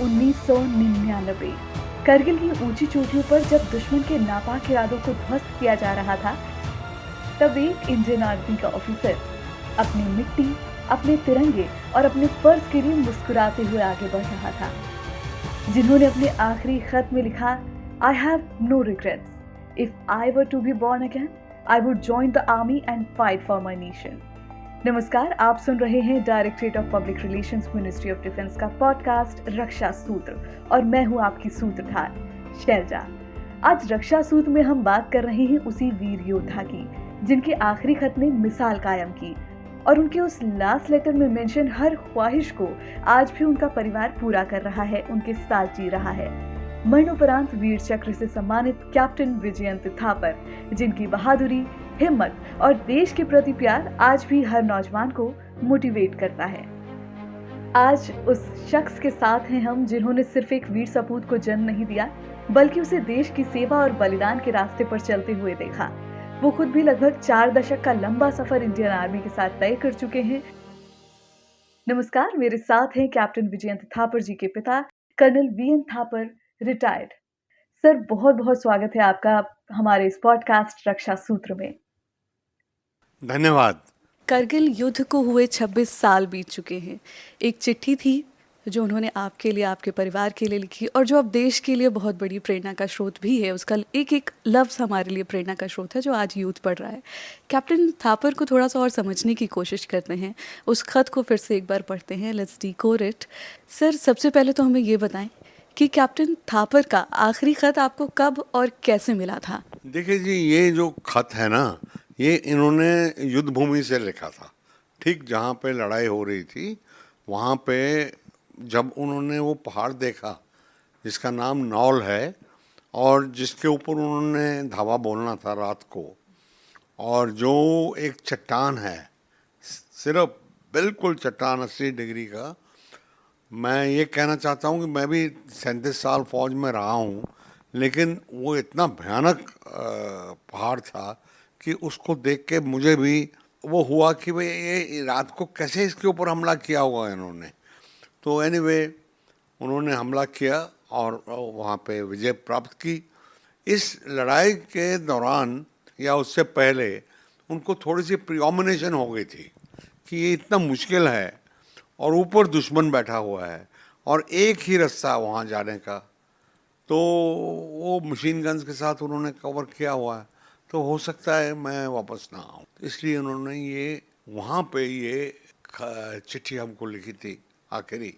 1999। करगिल की ऊंची चोटियों पर जब दुश्मन के नापाक इरादों को ध्वस्त किया जा रहा था, तब एक इंडियन आर्मी का ऑफिसर अपनी मिट्टी, अपने तिरंगे और अपने फर्ज के लिए मुस्कुराते हुए आगे बढ़ रहा था, जिन्होंने अपने आखिरी खत में लिखा, I have no regrets. If I were to be born again, I would join the army and fight for my nation. नमस्कार, आप सुन रहे हैं directorate of public relations, ministry of defence का पॉडकास्ट रक्षा सूत्र, और मैं हूं आपकी सूत्रधार शैलजा। आज रक्षा सूत्र में हम बात कर रहे हैं उसी वीर योद्धा की, जिनके आखिरी खत ने मिसाल कायम की, और उनके उस लास्ट लेटर में मेंशन हर ख्वाहिश को आज भी उनका परिवार पूरा कर रहा है, उनके साथ जी रहा है। मरणोपरांत वीर चक्र से सम्मानित कैप्टन विजयंत थापर, जिनकी बहादुरी, हिम्मत और देश के प्रति प्यार आज भी हर नौजवान को मोटिवेट करता है। आज उस शख्स के साथ हैं हम, जिन्होंने सिर्फ एक वीर सपूत को जन्म नहीं दिया, बल्कि उसे देश की सेवा और बलिदान के रास्ते पर चलते हुए देखा। वो खुद भी लगभग 4 दशक का लंबा सफर इंडियन आर्मी के साथ तय कर चुके हैं। नमस्कार, मेरे साथ हैं कैप्टन विजयंत थापर जी के पिता colonel VN Thapar, retired. Sir, बहुत बहुत स्वागत है आपका हमारे इस पॉडकास्ट रक्षा सूत्र में। धन्यवाद। करगिल युद्ध को हुए 26 साल बीत चुके हैं। एक चिट्ठी थी जो उन्होंने आपके लिए, आपके परिवार के लिए लिखी, और जो अब देश के लिए बहुत बड़ी प्रेरणा का स्रोत भी है। उसका एक एक लफ्ज़ हमारे लिए प्रेरणा का स्रोत है जो आज यूथ पढ़ रहा है। कैप्टन थापर को थोड़ा सा और समझने की कोशिश करते हैं, उस खत को फिर से एक बार पढ़ते हैं। Let's decode it. सर, सबसे पहले तो हमें ये बताएं कि कैप्टन थापर का आखिरी खत आपको कब और कैसे मिला था? देखिए जी, ये जो खत है ना, ये इन्होंने युद्ध भूमि से लिखा था। ठीक जहाँ पे लड़ाई हो रही थी, वहाँ पे जब उन्होंने वो पहाड़ देखा जिसका नाम नौल है, और जिसके ऊपर उन्होंने धावा बोलना था रात को, और जो एक चट्टान है, सिर्फ बिल्कुल चट्टान 80 डिग्री का। मैं ये कहना चाहता हूँ कि मैं भी 37 साल फौज में रहा हूँ, लेकिन वो इतना भयानक पहाड़ था कि उसको देख के मुझे भी वो हुआ कि भाई ये रात को कैसे इसके ऊपर हमला किया हुआ है इन्होंने। तो एनीवे, उन्होंने हमला किया और वहाँ पे विजय प्राप्त की। इस लड़ाई के दौरान या उससे पहले उनको थोड़ी सी प्रियोमिनेशन हो गई थी कि ये इतना मुश्किल है और ऊपर दुश्मन बैठा हुआ है और एक ही रास्ता वहाँ जाने का, तो वो मशीन गन्स के साथ उन्होंने कवर किया हुआ है, तो हो सकता है मैं वापस ना आऊँ। इसलिए उन्होंने ये वहाँ पे ये चिट्ठी हमको लिखी थी आखिरी।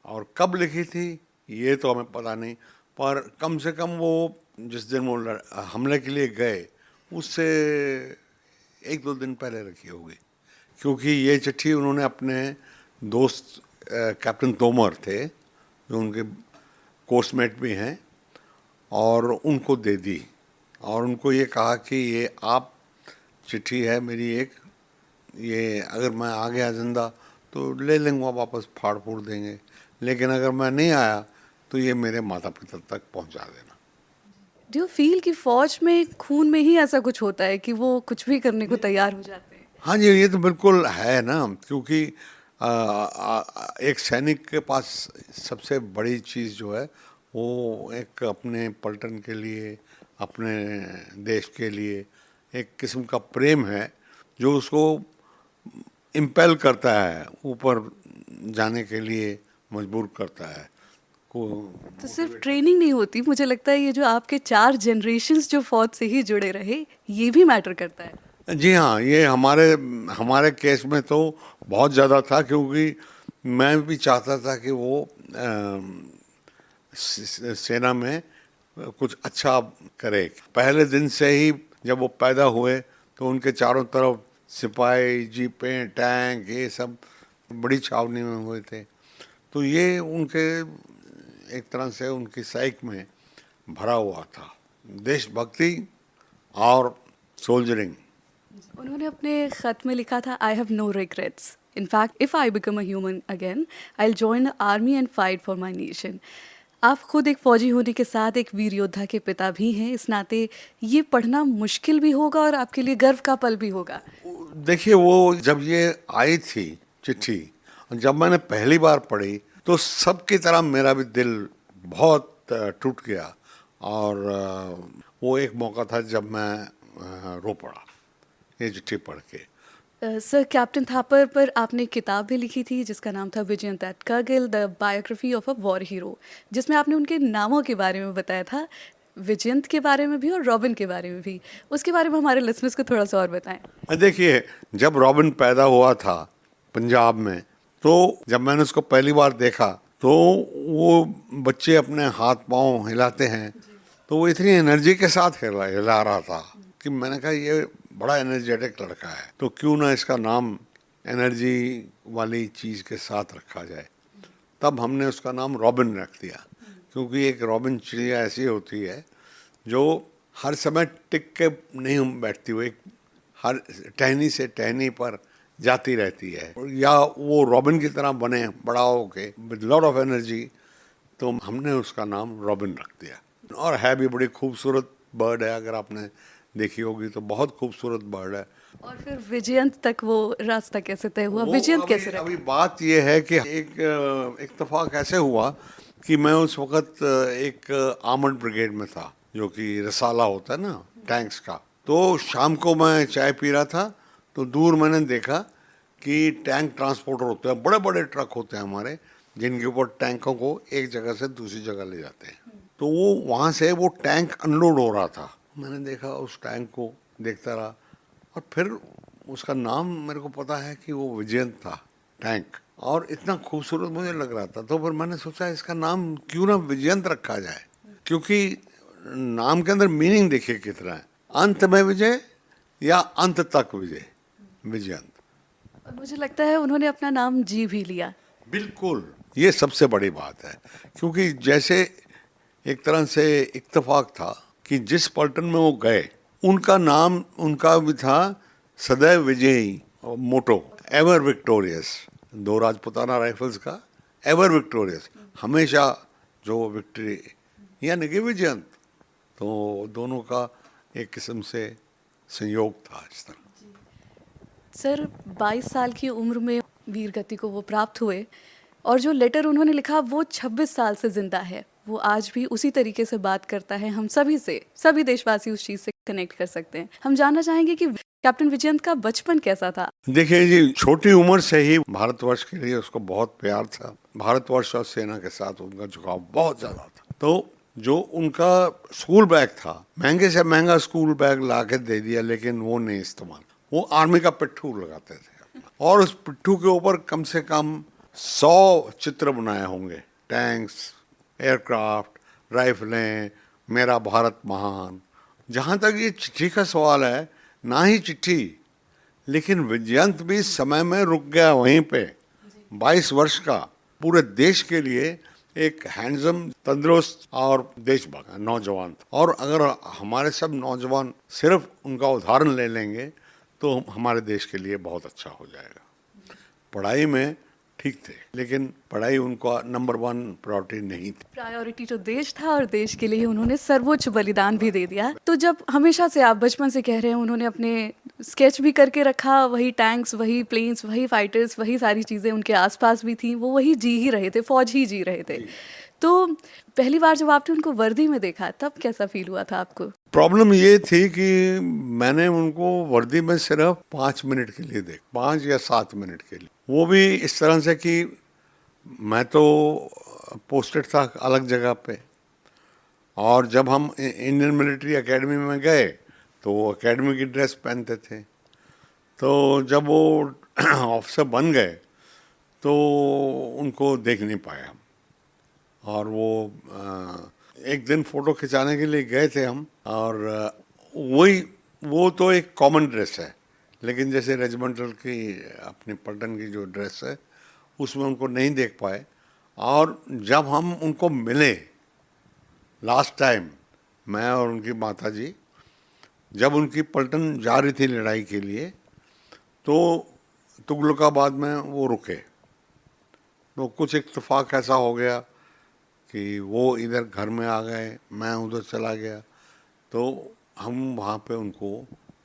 और कब लिखी थी ये तो हमें पता नहीं, पर कम से कम वो जिस दिन वो हमले के लिए गए उससे 1-2 दिन पहले रखी होगी, क्योंकि ये चिट्ठी उन्होंने अपने दोस्त कैप्टन तोमर थे, जो उनके कोर्समेट भी हैं, और उनको दे दी, और उनको ये कहा कि ये आप चिट्ठी है मेरी एक, ये अगर मैं आ गया जिंदा तो ले लेंगे, वापस फाड़ फूड़ देंगे, लेकिन अगर मैं नहीं आया तो ये मेरे माता पिता तक पहुंचा देना। डू यू फील कि फौज में खून में ही ऐसा कुछ होता है कि वो कुछ भी करने को तैयार हो जाते हैं? हाँ जी, ये तो बिल्कुल है ना, क्योंकि एक सैनिक के पास सबसे बड़ी चीज़ जो है वो एक अपने पलटन के लिए, अपने देश के लिए एक किस्म का प्रेम है, जो उसको इम्पेल करता है, ऊपर जाने के लिए मजबूर करता है को। तो सिर्फ ट्रेनिंग नहीं होती, मुझे लगता है ये जो आपके 4 जनरेशन्स जो फौज से ही जुड़े रहे, ये भी मैटर करता है। जी हाँ, ये हमारे केस में तो बहुत ज़्यादा था, क्योंकि मैं भी चाहता था कि वो सेना में कुछ अच्छा करे। पहले दिन से ही जब वो पैदा हुए तो उनके चारों तरफ सिपाही, जीपें, टैंक, ये सब बड़ी छावनी में हुए थे, तो ये उनके एक तरह से उनकी साइक में भरा हुआ था, देशभक्ति और सोल्जरिंग। उन्होंने अपने खत में लिखा था, I have no regrets. In fact, if I become a human again, I'll join the army and fight for my nation. आप खुद एक फौजी होने के साथ एक वीर योद्धा के पिता भी हैं, इस नाते ये पढ़ना मुश्किल भी होगा और आपके लिए गर्व का पल भी होगा। देखिए, वो जब ये आई थी चिट्ठी, जब मैंने पहली बार पढ़ी तो सबकी तरह मेरा भी दिल बहुत टूट गया। और वो एक मौका था जब मैं रो पड़ा ये चिट्ठी पढ़ के। सर, कैप्टन थापर पर आपने एक किताब भी लिखी थी जिसका नाम था Vijyant at Kargil, the biography of a war hero, जिसमें आपने उनके नामों के बारे में बताया था, विजयंत के बारे में भी और रॉबिन के बारे में भी। उसके बारे में हमारे लिसनर्स को थोड़ा सा और बताएं। देखिए, जब रॉबिन पैदा हुआ था पंजाब में, तो जब मैंने उसको पहली बार देखा तो वो बच्चे अपने हाथ पांव हिलाते हैं, तो वो इतनी एनर्जी के साथ हिला रहा था कि मैंने कहा ये बड़ा एनर्जेटिक लड़का है, तो क्यों ना इसका नाम एनर्जी वाली चीज़ के साथ रखा जाए। तब हमने उसका नाम रॉबिन रख दिया, क्योंकि एक रॉबिन चिड़िया ऐसी होती है जो हर समय टिक के नहीं बैठती, वो एक हर टहनी से टहनी पर जाती रहती है, या वो रॉबिन की तरह बने बड़ा होके विद लॉट ऑफ एनर्जी। तो हमने उसका नाम रॉबिन रख दिया। और है भी बड़ी खूबसूरत बर्ड है, अगर आपने देखी होगी तो बहुत खूबसूरत बर्ड है। और फिर विजयंत तक वो रास्ता कैसे तय हुआ, वो विजयंत कैसे रखा? अभी बात ये है कि एक इत्तेफाक ऐसे हुआ कि मैं उस वक्त एक आर्मर्ड ब्रिगेड में था, जो कि रसाला होता है ना टैंक्स का। तो शाम को मैं चाय पी रहा था, तो दूर मैंने देखा कि टैंक ट्रांसपोर्टर होते हैं, बड़े बड़े ट्रक होते हैं हमारे, जिनके ऊपर टैंकों को एक जगह से दूसरी जगह ले जाते हैं। तो वो वहाँ से वो टैंक अनलोड हो रहा था। मैंने देखा, उस टैंक को देखता रहा, और फिर उसका नाम मेरे को पता है कि वो विजयंत था टैंक, और इतना खूबसूरत मुझे लग रहा था। तो फिर मैंने सोचा इसका नाम क्यों ना विजयंत रखा जाए, क्योंकि नाम के अंदर मीनिंग देखिए कितना है, अंत में विजय या अंत तक विजय, विजयंत। और मुझे लगता है उन्होंने अपना नाम जी भी लिया। बिल्कुल, ये सबसे बड़ी बात है, क्योंकि जैसे एक तरह से इत्तेफाक था कि जिस पलटन में वो गए, उनका नाम उनका भी था सदैव विजयी, मोटो एवर विक्टोरियस, दो राजपुताना राइफल्स का एवर विक्टोरियस, हमेशा जो विक्ट्री, यानी कि विजयंत। तो दोनों का एक किस्म से संयोग था इस तरह। सर, 22 साल की उम्र में वीर गति को वो प्राप्त हुए, और जो लेटर उन्होंने लिखा वो 26 साल से जिंदा है। वो आज भी उसी तरीके से बात करता है हम सभी से, सभी देशवासी उस चीज़ से कनेक्ट कर सकते हैं। हम जानना चाहेंगे कि कैप्टन विजयंत का बचपन कैसा था? देखिए जी, छोटी उम्र से ही भारतवर्ष के लिए उसको बहुत प्यार था। भारतवर्ष और सेना के साथ उनका झुकाव बहुत ज़्यादा था। तो जो उनका स्कूल बैग था, महंगे से महंगा स्कूल बैग ला के दे दिया, लेकिन वो नहीं इस्तेमाल। वो आर्मी का पिट्ठू लगाते थे, और उस पिट्ठू के ऊपर कम से कम 100 चित्र बनाए होंगे, टैंक्स, एयरक्राफ्ट, राइफलें, मेरा भारत महान। जहाँ तक ये चिट्ठी का सवाल है, ना ही चिट्ठी, लेकिन विजयंत भी समय में रुक गया वहीं पे। 22 वर्ष का, पूरे देश के लिए एक हैंडसम, तंदुरुस्त और देशभक्त नौजवान था। और अगर हमारे सब नौजवान सिर्फ उनका उदाहरण ले लेंगे तो हमारे देश के लिए बहुत अच्छा हो जाएगा। पढ़ाई में ठीक थे, लेकिन पढ़ाई उनका नंबर 1 प्रायोरिटी नहीं थी। प्रायोरिटी तो देश था, और देश के लिए उन्होंने सर्वोच्च बलिदान भी दे दिया। तो जब हमेशा से आप बचपन से कह रहे हैं उन्होंने अपने स्केच भी करके रखा, वही टैंक्स, वही प्लेन्स, वही फाइटर्स, वही सारी चीज़ें उनके आसपास भी थी, वो वही जी ही रहे थे, फौज ही जी रहे थे। तो पहली बार जब आपने उनको वर्दी में देखा, तब कैसा फील हुआ था आपको? प्रॉब्लम ये थी कि मैंने उनको वर्दी में सिर्फ 5 मिनट के लिए 5 या 7 मिनट के लिए, वो भी इस तरह से कि मैं तो पोस्टेड था अलग जगह पे, और जब हम इंडियन मिलिट्री एकेडमी में गए तो वो एकेडमी की ड्रेस पहनते थे। तो जब वो ऑफिसर बन गए तो उनको देख नहीं पाया हम, और वो एक दिन फ़ोटो खिंचाने के लिए गए थे हम, और वो तो एक कॉमन ड्रेस है, लेकिन जैसे रेजिमेंटल की अपनी पलटन की जो ड्रेस है उसमें उनको नहीं देख पाए। और जब हम उनको मिले लास्ट टाइम, मैं और उनकी माता जी, जब उनकी पलटन जा रही थी लड़ाई के लिए, तो तुगलकाबाद में वो रुके। तो कुछ इत्तेफाक ऐसा हो गया कि वो इधर घर में आ गए, मैं उधर चला गया, तो हम वहाँ पे उनको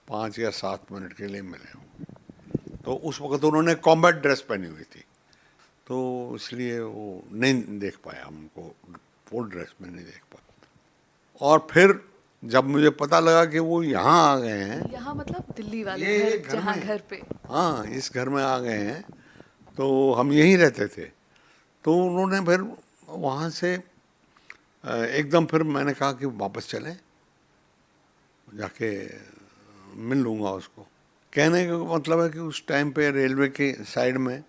5 या 7 मिनट के लिए मिले। तो उस वक्त उन्होंने कॉम्बैट ड्रेस पहनी हुई थी, तो इसलिए वो नहीं देख पाया, हमको फुल ड्रेस में नहीं देख पाया। और फिर जब मुझे पता लगा कि वो यहाँ आ गए हैं, यहाँ मतलब दिल्ली वाले ये घर, घर जहाँ में, घर पे। हाँ इस घर में आ गए हैं, तो हम यहीं रहते थे। तो उन्होंने फिर वहाँ से एकदम, फिर मैंने कहा कि वापस चलें, जाके मिल लूँगा उसको। कहने का मतलब है कि उस टाइम पे रेलवे के साइड में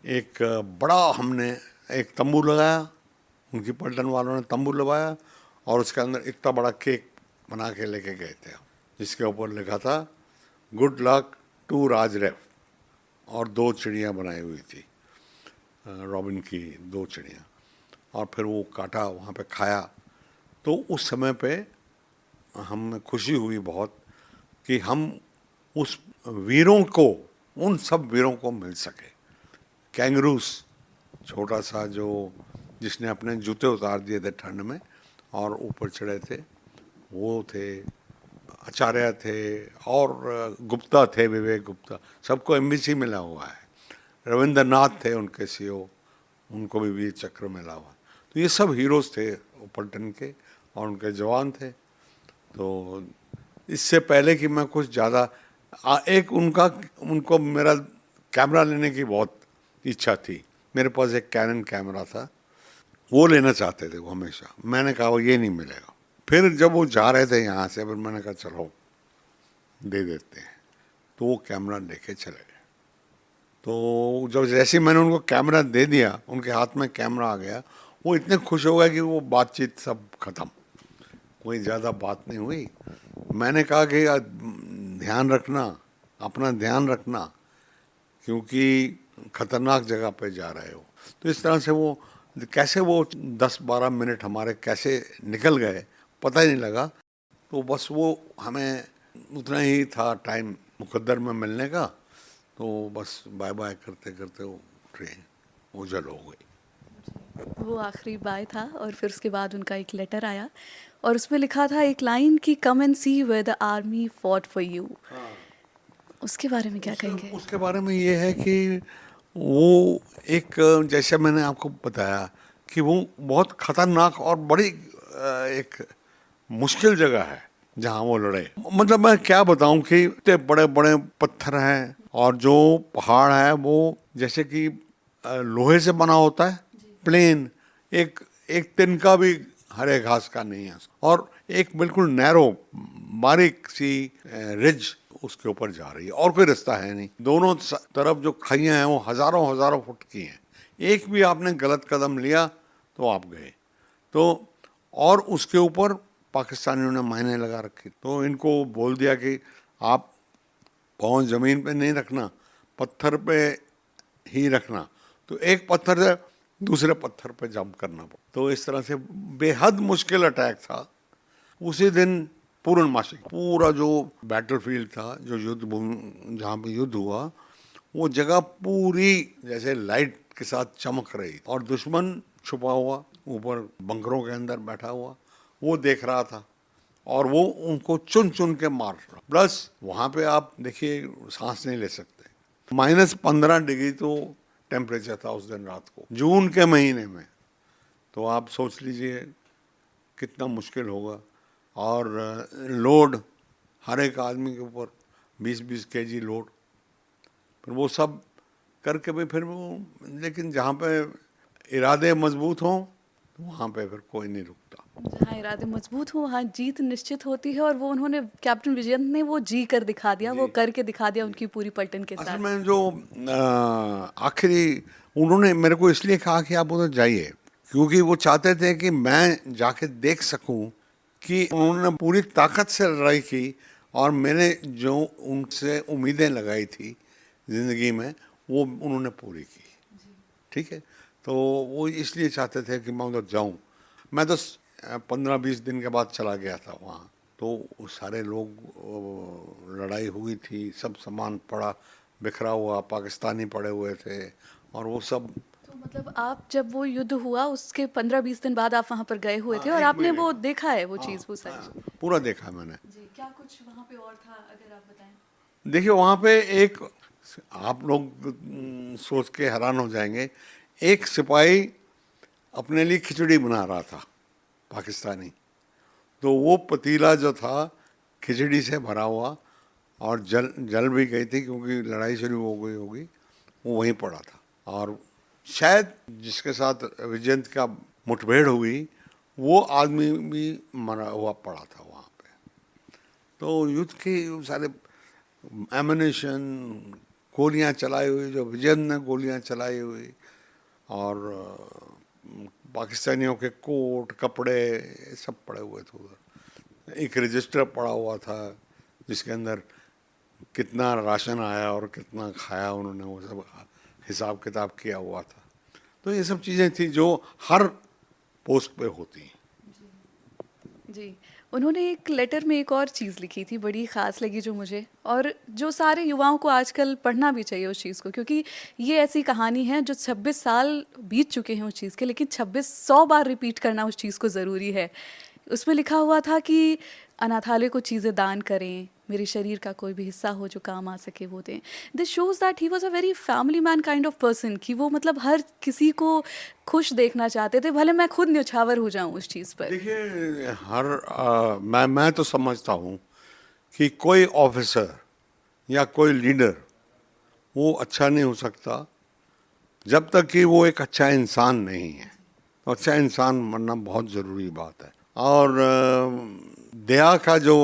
एक बड़ा हमने एक तंबू लगाया, उनकी पलटन वालों ने तंबू लगाया, और उसके अंदर इतना बड़ा केक बना के लेके गए थे, जिसके ऊपर लिखा था गुड लक टू राजरेफ, और 2 चिड़िया बनाई हुई थी, रॉबिन की 2 चिड़िया। और फिर वो काटा, वहाँ पे खाया। तो उस समय पे हमें खुशी हुई बहुत कि हम उस वीरों को, उन सब वीरों को मिल सके। कैंगरूस, छोटा सा जो, जिसने अपने जूते उतार दिए थे ठंड में और ऊपर चढ़े थे, वो थे, आचार्य थे, और गुप्ता थे, विवेक गुप्ता, सबको एमबीसी मिला हुआ है। रविंद्रनाथ थे उनके सीईओ, उनको भी वीर चक्र मिला हुआ। तो ये सब हीरोज़ थे पलटन के, और उनके जवान थे। तो इससे पहले कि मैं कुछ ज़्यादा, एक उनको मेरा कैमरा लेने की बहुत इच्छा थी। मेरे पास एक कैनन कैमरा था, वो लेना चाहते थे वो हमेशा। मैंने कहा वो ये नहीं मिलेगा। फिर जब वो जा रहे थे यहाँ से, फिर मैंने कहा चलो दे देते हैं, तो वो कैमरा लेके चले गए। तो जब जैसे ही मैंने उनको कैमरा दे दिया, उनके हाथ में कैमरा आ गया, वो इतने खुश हो गए कि वो बातचीत सब खत्म, कोई ज़्यादा बात नहीं हुई। मैंने कहा कि ध्यान रखना, अपना ध्यान रखना, क्योंकि खतरनाक जगह पे जा रहे हो। तो इस तरह से वो कैसे वो 10-12 मिनट हमारे कैसे निकल गए पता ही नहीं लगा। तो बस वो हमें उतना ही था टाइम मुकद्दर में मिलने का, तो बस बाय बाय करते करते वो ट्रेन ओझल हो गई। वो आखिरी बाय था, और फिर उसके बाद उनका एक लेटर आया, और उसमें लिखा था एक लाइन कि come and see where the army fought for you. उसके बारे में क्या कहेंगे? उसके बारे में ये है कि वो एक, जैसे मैंने आपको बताया कि वो बहुत खतरनाक और बड़ी एक मुश्किल जगह है जहाँ वो लड़े। मतलब मैं क्या बताऊं कि इतने बड़े बड़े पत्थर हैं, और जो पहाड़ है वो जैसे कि लोहे से बना होता है, प्लेन, एक एक तिनका भी हरे घास का नहीं है, और एक बिल्कुल नैरो बारीक सी रिज उसके ऊपर जा रही है, और कोई रास्ता है नहीं। दोनों तरफ जो खाइयाँ हैं वो हजारों हजारों फुट की हैं, एक भी आपने गलत कदम लिया तो आप गए। तो और उसके ऊपर पाकिस्तानियों ने मायने लगा रखी। तो इनको बोल दिया कि आप पाँव ज़मीन पे नहीं रखना, पत्थर पे ही रखना। तो एक पत्थर से दूसरे पत्थर पे जंप करना पड़ा। तो इस तरह से बेहद मुश्किल अटैक था। उसी दिन पूर्णमासी, पूरा जो बैटलफील्ड था, जो युद्ध भूमि जहाँ पे युद्ध हुआ, वो जगह पूरी जैसे लाइट के साथ चमक रही, और दुश्मन छुपा हुआ ऊपर बंकरों के अंदर बैठा हुआ, वो देख रहा था, और वो उनको चुन चुन के मार रहा। प्लस वहाँ पे आप देखिए सांस नहीं ले सकते, -15 डिग्री तो टेम्परेचर था उस दिन रात को, जून के महीने में। तो आप सोच लीजिए कितना मुश्किल होगा। और लोड हर एक आदमी के ऊपर 20-20 केजी लोड, फिर वो सब करके भी फिर वो, लेकिन जहाँ पे इरादे मजबूत हों वहाँ पे फिर कोई नहीं रुकता। जहाँ इरादे मजबूत हो वहाँ जीत निश्चित होती है, और वो उन्होंने, कैप्टन विजयंत ने वो जी कर दिखा दिया, वो करके दिखा दिया उनकी पूरी पलटन के असल साथ। में जो आखिरी उन्होंने मेरे को इसलिए कहा कि आप उधर जाइए, क्योंकि वो चाहते थे कि मैं जाके देख सकूं कि उन्होंने पूरी ताकत से लड़ाई की, और मैंने जो उनसे उम्मीदें लगाई थी ज़िंदगी में वो उन्होंने पूरी की। ठीक है, तो वो इसलिए चाहते थे कि मैं उधर जाऊं। मैं तो 15-20 दिन के बाद चला गया था वहाँ। तो सारे लोग, लड़ाई हुई थी, सब सामान पड़ा बिखरा हुआ, पाकिस्तानी पड़े हुए थे, और वो सब। तो मतलब आप जब वो युद्ध हुआ उसके 15-20 दिन बाद आप वहाँ पर गए हुए थे, और एक आपने महीने वो का। देखा है वो चीज़, वो सारी? पूरा देखा मैंने। जी, क्या कुछ वहाँ पे और था, अगर आप बताएं? देखिए वहाँ पे एक आप लोग सोच के हैरान हो जाएंगे, एक सिपाही अपने लिए खिचड़ी बना रहा था पाकिस्तानी, तो वो पतीला जो था खिचड़ी से भरा हुआ और जल भी गई थी क्योंकि लड़ाई शुरू हो गई होगी, वो वहीं पड़ा था। और शायद जिसके साथ विजयंत का मुठभेड़ हुई वो आदमी भी मरा हुआ पड़ा था वहाँ पे। तो युद्ध के सारे एमिनेशन, गोलियां चलाई हुई, जो विजयंत ने गोलियां चलाई हुई, और पाकिस्तानियों के कोट कपड़े सब पड़े हुए थे उधर। एक रजिस्टर पड़ा हुआ था जिसके अंदर कितना राशन आया और कितना खाया उन्होंने, वो सब हिसाब किताब किया हुआ था। तो ये सब चीज़ें थी जो हर पोस्ट पे होती हैं। जी, उन्होंने एक लेटर में एक और चीज़ लिखी थी, बड़ी ख़ास लगी जो मुझे, और जो सारे युवाओं को आजकल पढ़ना भी चाहिए उस चीज़ को, क्योंकि ये ऐसी कहानी है जो 26 साल बीत चुके हैं उस चीज़ के, लेकिन 2600 बार रिपीट करना उस चीज़ को ज़रूरी है। उसमें लिखा हुआ था कि अनाथालय को चीज़ें दान करें, मेरे शरीर का कोई भी हिस्सा हो जो काम आ सके वो दें। This shows that he was a very family man kind of person, कि वो मतलब हर किसी को खुश देखना चाहते थे, भले मैं खुद न्यौछावर हो जाऊं उस चीज़ पर। देखिए, मैं तो समझता हूँ कि कोई ऑफिसर या कोई लीडर वो अच्छा नहीं हो सकता जब तक कि वो एक अच्छा इंसान नहीं है। तो अच्छा इंसान बनना बहुत ज़रूरी बात है। और दया का जो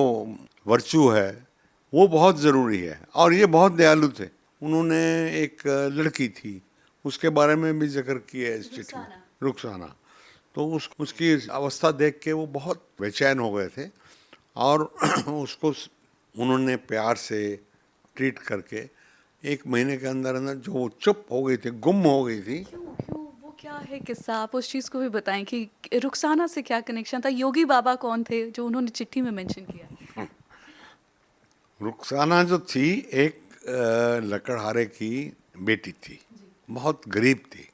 वर्चू है वो बहुत ज़रूरी है। और ये बहुत दयालु थे। उन्होंने एक लड़की थी उसके बारे में भी जिक्र किया है इस चिट्ठी में, रुखसाना। तो उसकी अवस्था देख के वो बहुत बेचैन हो गए थे और उसको उन्होंने प्यार से ट्रीट करके 1 महीने के अंदर अंदर जो वो चुप हो गई थी, गुम हो गई थी। क्यों क्यों वो क्या है किस्सा, आप उस चीज़ को भी बताएं कि रुखसाना से क्या कनेक्शन था, योगी बाबा कौन थे जो उन्होंने चिट्ठी में मेंशन किया। रुखसाना जो थी एक लकड़हारे की बेटी थी, बहुत गरीब थी।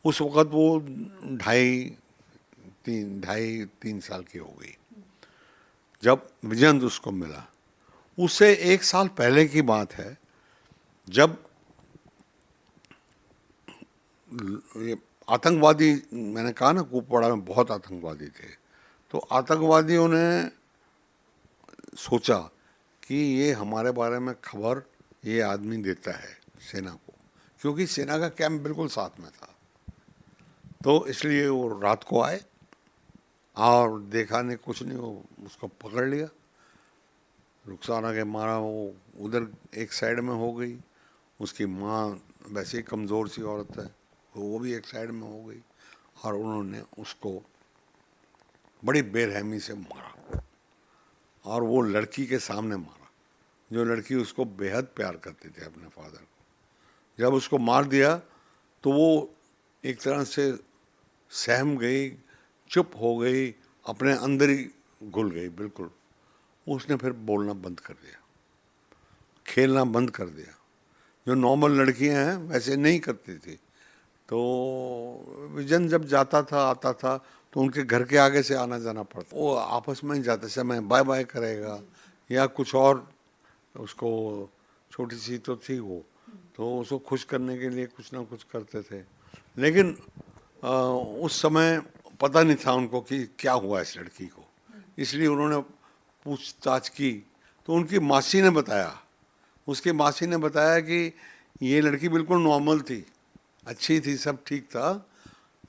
उस वक़्त वो ढाई तीन साल की हो गई जब विजयंत उसको मिला। उससे 1 साल पहले की बात है जब ये आतंकवादी, मैंने कहा ना कुपवाड़ा में बहुत आतंकवादी थे, तो आतंकवादियों ने सोचा कि ये हमारे बारे में खबर ये आदमी देता है सेना को, क्योंकि सेना का कैंप बिल्कुल साथ में था। तो इसलिए वो रात को आए और देखा नहीं कुछ नहीं, वो उसको पकड़ लिया। रुखसाना के मारा वो उधर एक साइड में हो गई, उसकी माँ वैसे ही कमज़ोर सी औरत है, वो भी एक साइड में हो गई, और उन्होंने उसको बड़ी बेरहमी से मारा। और वो लड़की के सामने मारा, जो लड़की उसको बेहद प्यार करती थी अपने फादर को। जब उसको मार दिया तो वो एक तरह से सहम गई, चुप हो गई, अपने अंदर ही घुल गई बिल्कुल। उसने फिर बोलना बंद कर दिया, खेलना बंद कर दिया, जो नॉर्मल लड़कियां हैं वैसे नहीं करती थी। तो विजन जब जाता था आता था तो उनके घर के आगे से आना जाना पड़ता। वो आपस में ही जाते समय बाय बाय करेगा या कुछ और, उसको छोटी सी तो थी वो, तो उसको खुश करने के लिए कुछ ना कुछ करते थे। लेकिन उस समय पता नहीं था उनको कि क्या हुआ इस लड़की को, इसलिए उन्होंने पूछताछ की। तो उनकी मासी ने बताया, उसकी मासी ने बताया कि ये लड़की बिल्कुल नॉर्मल थी, अच्छी थी, सब ठीक था,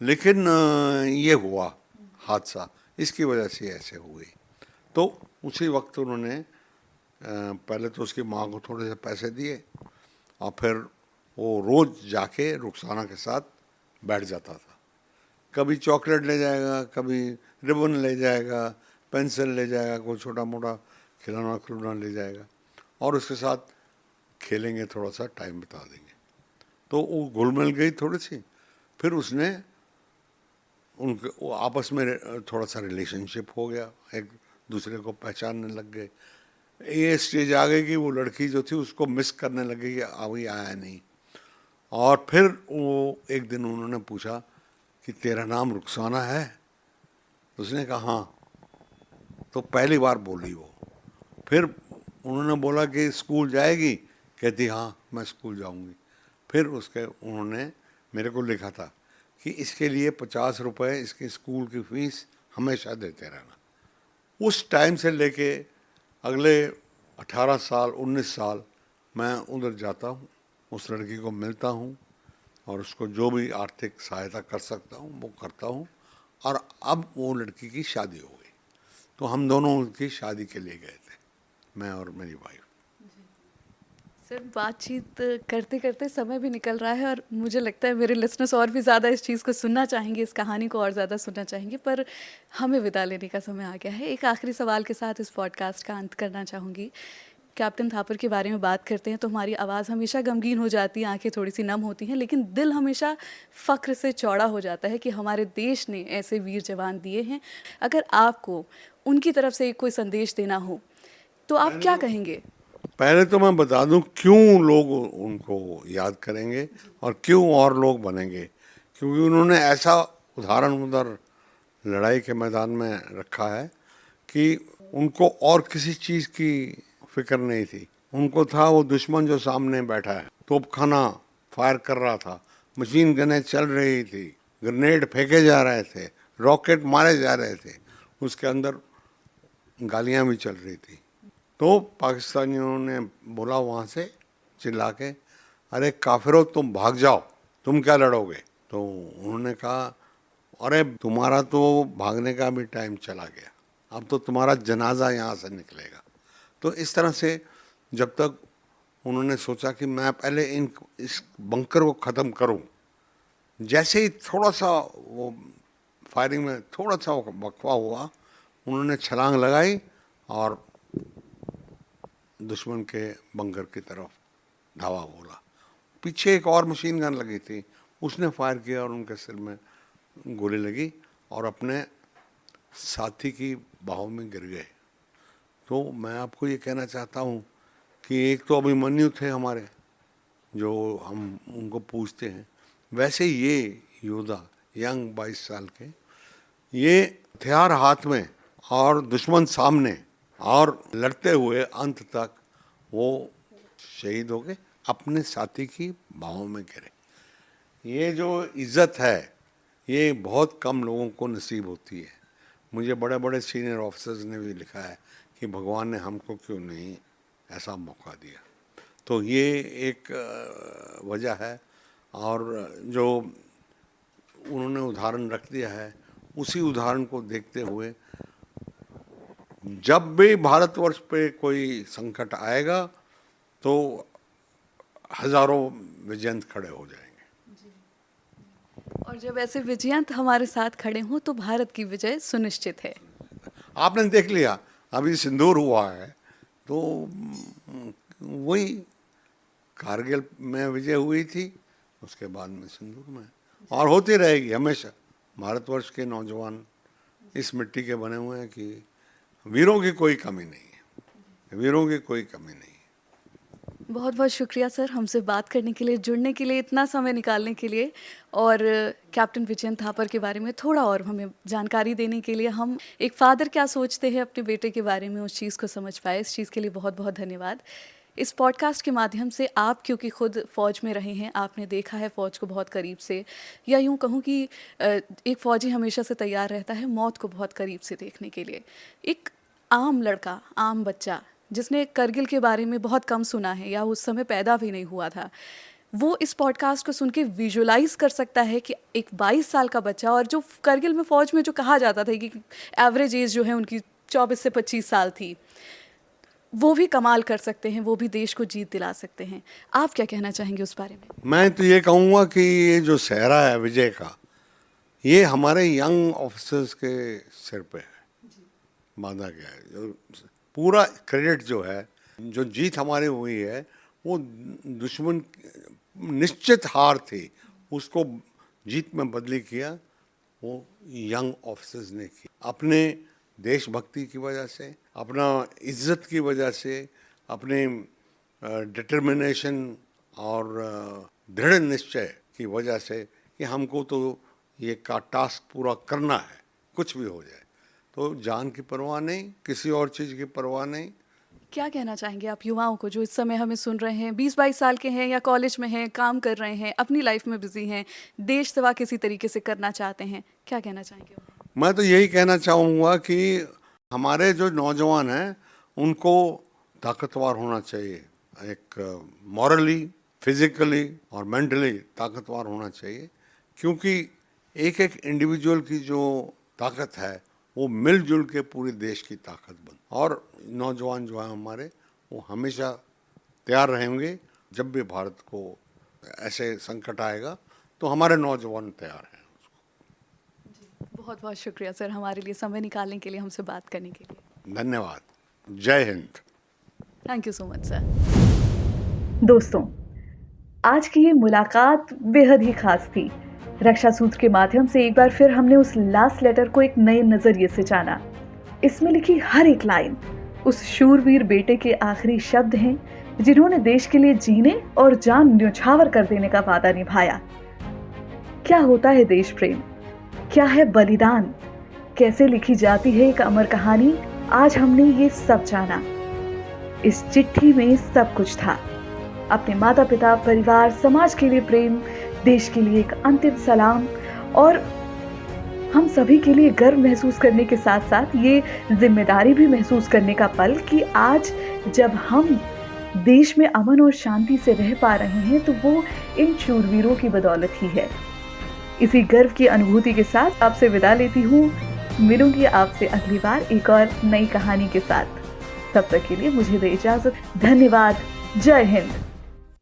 लेकिन ये हुआ हादसा, इसकी वजह से ऐसे हो गई। तो उसी वक्त उन्होंने पहले तो उसकी माँ को थोड़े से पैसे दिए और फिर वो रोज़ जाके रुखसाना के साथ बैठ जाता था। कभी चॉकलेट ले जाएगा, कभी रिबन ले जाएगा, पेंसिल ले जाएगा, कोई छोटा मोटा खिलौना खिलौना ले जाएगा और उसके साथ खेलेंगे, थोड़ा सा टाइम बिता देंगे। तो वो घुल मिल गई थोड़ी सी, फिर उसने उनके वो आपस में थोड़ा सा रिलेशनशिप हो गया, एक दूसरे को पहचानने लग गए। ये स्टेज आ गई कि वो लड़की जो थी उसको मिस करने लगी कि अभी आया नहीं। और फिर वो एक दिन उन्होंने पूछा कि तेरा नाम रुखसाना है? तो उसने कहा हाँ। तो पहली बार बोली वो। फिर उन्होंने बोला कि स्कूल जाएगी? कहती हाँ मैं स्कूल जाऊंगी। फिर उसके उन्होंने मेरे को लिखा था कि इसके लिए 50 रुपये इसकी स्कूल की फीस हमेशा देते रहना। उस टाइम से लेके अगले 18 साल 19 साल मैं उधर जाता हूँ, उस लड़की को मिलता हूँ और उसको जो भी आर्थिक सहायता कर सकता हूँ वो करता हूँ। और अब वो लड़की की शादी हो गई, तो हम दोनों उनकी शादी के लिए गए थे, मैं और मेरी वाइफ। सर, बातचीत करते करते समय भी निकल रहा है और मुझे लगता है मेरे लिसनर्स और भी ज़्यादा इस चीज़ को सुनना चाहेंगे, इस कहानी को और ज़्यादा सुनना चाहेंगे, पर हमें विदा लेने का समय आ गया है। एक आखिरी सवाल के साथ इस पॉडकास्ट का अंत करना चाहूँगी। कैप्टन थापर के बारे में बात करते हैं तो हमारी आवाज़ हमेशा गमगीन हो जाती है, आंखें थोड़ी सी नम होती हैं, लेकिन दिल हमेशा फ़ख्र से चौड़ा हो जाता है कि हमारे देश ने ऐसे वीर जवान दिए हैं। अगर आपको उनकी तरफ से कोई संदेश देना हो तो आप क्या कहेंगे? पहले तो मैं बता दूं क्यों लोग उनको याद करेंगे और क्यों और लोग बनेंगे, क्योंकि उन्होंने ऐसा उदाहरण उधर लड़ाई के मैदान में रखा है कि उनको और किसी चीज़ की फिक्र नहीं थी। उनको था वो दुश्मन जो सामने बैठा है, तोपखाना फायर कर रहा था, मशीन गनें चल रही थी, ग्रेनेड फेंके जा रहे थे, रॉकेट मारे जा रहे थे, उसके अंदर गालियां भी चल रही थी। तो पाकिस्तानियों ने बोला वहाँ से चिल्ला के, अरे काफिरों तुम भाग जाओ, तुम क्या लड़ोगे। तो उन्होंने कहा, अरे तुम्हारा तो भागने का भी टाइम चला गया, अब तो तुम्हारा जनाजा यहाँ से निकलेगा। तो इस तरह से जब तक उन्होंने सोचा कि मैं पहले इस बंकर को ख़त्म करूं, जैसे ही थोड़ा सा वो फायरिंग में थोड़ा सा वक्फा हुआ, उन्होंने छलांग लगाई और दुश्मन के बंकर की तरफ धावा बोला। पीछे एक और मशीन गन लगी थी, उसने फायर किया और उनके सिर में गोली लगी और अपने साथी की बाहों में गिर गए। तो मैं आपको ये कहना चाहता हूँ कि एक तो अभिमन्यु थे हमारे, जो हम उनको पूछते हैं, वैसे ये योद्धा यंग 22 साल के, ये हथियार हाथ में और दुश्मन सामने और लड़ते हुए अंत तक वो शहीद हो गए, अपने साथी की बाहों में गिरे। ये जो इज़्ज़त है ये बहुत कम लोगों को नसीब होती है। मुझे बड़े बड़े सीनियर ऑफिसर्स ने भी लिखा है कि भगवान ने हमको क्यों नहीं ऐसा मौका दिया। तो ये एक वजह है, और जो उन्होंने उदाहरण रख दिया है, उसी उदाहरण को देखते हुए जब भी भारतवर्ष पे कोई संकट आएगा तो हजारों विजयंत खड़े हो जाएंगे। और जब ऐसे विजयंत हमारे साथ खड़े हों तो भारत की विजय सुनिश्चित है। आपने देख लिया अभी सिंदूर हुआ है, तो वही कारगिल में विजय हुई थी, उसके बाद में सिंदूर में, और होती रहेगी हमेशा। भारतवर्ष के नौजवान इस मिट्टी के बने हुए हैं कि वीरों की कोई कमी नहीं है, वीरों की कोई कमी नहीं है। बहुत बहुत शुक्रिया सर, हमसे बात करने के लिए, जुड़ने के लिए, इतना समय निकालने के लिए, और कैप्टन विजयंत थापर के बारे में थोड़ा और हमें जानकारी देने के लिए। हम एक फादर क्या सोचते हैं अपने बेटे के बारे में, उस चीज़ को समझ पाए, इस चीज़ के लिए बहुत बहुत धन्यवाद। इस पॉडकास्ट के माध्यम से आप, क्योंकि खुद फ़ौज में रहे हैं, आपने देखा है फ़ौज को बहुत करीब से, या यूँ कहूँ कि एक फ़ौजी हमेशा से तैयार रहता है मौत को बहुत करीब से देखने के लिए। एक आम लड़का, आम बच्चा जिसने करगिल के बारे में बहुत कम सुना है या उस समय पैदा भी नहीं हुआ था, वो इस पॉडकास्ट को सुन के विजुलाइज कर सकता है कि एक 22 साल का बच्चा, और जो करगिल में फ़ौज में जो कहा जाता था कि एवरेज एज जो है उनकी 24 से 25 साल थी, वो भी कमाल कर सकते हैं, वो भी देश को जीत दिला सकते हैं। आप क्या कहना चाहेंगे उस बारे में? मैं तो ये कहूँगा कि ये जो सहरा है विजय का, ये हमारे यंग ऑफिसर्स के सिर पे है, बांधा गया है। जो पूरा क्रेडिट जो है, जो जीत हमारी हुई है, वो दुश्मन निश्चित हार थी, उसको जीत में बदली किया वो यंग ऑफिसर्स ने की, अपने देशभक्ति की वजह से, अपना इज्जत की वजह से, अपने डिटर्मिनेशन और दृढ़ निश्चय की वजह से कि हमको तो ये का टास्क पूरा करना है, कुछ भी हो जाए। तो जान की परवाह नहीं, किसी और चीज़ की परवाह नहीं, क्या कहना चाहेंगे आप युवाओं को जो इस समय हमें सुन रहे हैं, 20-22 साल के हैं या कॉलेज में हैं, काम कर रहे हैं, अपनी लाइफ में बिजी हैं, देश सेवा किसी तरीके से करना चाहते हैं, क्या कहना चाहेंगे उन्हें? मैं तो यही कहना चाहूँगा कि हमारे जो नौजवान हैं उनको ताकतवर होना चाहिए, एक मॉरली, फिजिकली और मेंटली ताकतवर होना चाहिए, क्योंकि एक एक इंडिविजुअल की जो ताकत है वो मिलजुल के पूरे देश की ताकत बन। और नौजवान जो हैं हमारे वो हमेशा तैयार रहेंगे, जब भी भारत को ऐसे संकट आएगा तो हमारे नौजवान तैयार हैं। बहुत बहुत शुक्रिया सर, हमारे लिए समय निकालने के लिए, हमसे बात करने के लिए। धन्यवाद। जय Hind. Thank you so much sir. दोस्तों, आज की ये मुलाकात बेहद ही खास थी। रक्षा सूत्र के माध्यम से एक बार फिर हमने उस लास्ट लेटर को एक नए नजरिए से जाना। इसमें लिखी हर एक लाइन उस शूरवीर बेटे के आखिरी शब्द हैं, जिन्होंने देश के लिए जीने और जान न्यौछावर कर देने का वादा निभाया। क्या होता है देश प्रेम, क्या है बलिदान, कैसे लिखी जाती है एक अमर कहानी, आज हमने ये सब जाना। इस चिट्ठी में सब कुछ था। अपने माता पिता, परिवार, समाज के लिए प्रेम, देश के लिए एक अंतिम सलाम और हम सभी के लिए गर्व महसूस करने के साथ साथ ये जिम्मेदारी भी महसूस करने का पल कि आज जब हम देश में अमन और शांति से रह पा रहे हैं तो वो इन शूरवीरों की बदौलत ही है। इसी गर्व की अनुभूति के साथ आपसे विदा लेती हूँ। मिलूंगी आपसे अगली बार एक और नई कहानी के साथ। तब तक के लिए मुझे दे इजाजत। धन्यवाद। जय हिंद।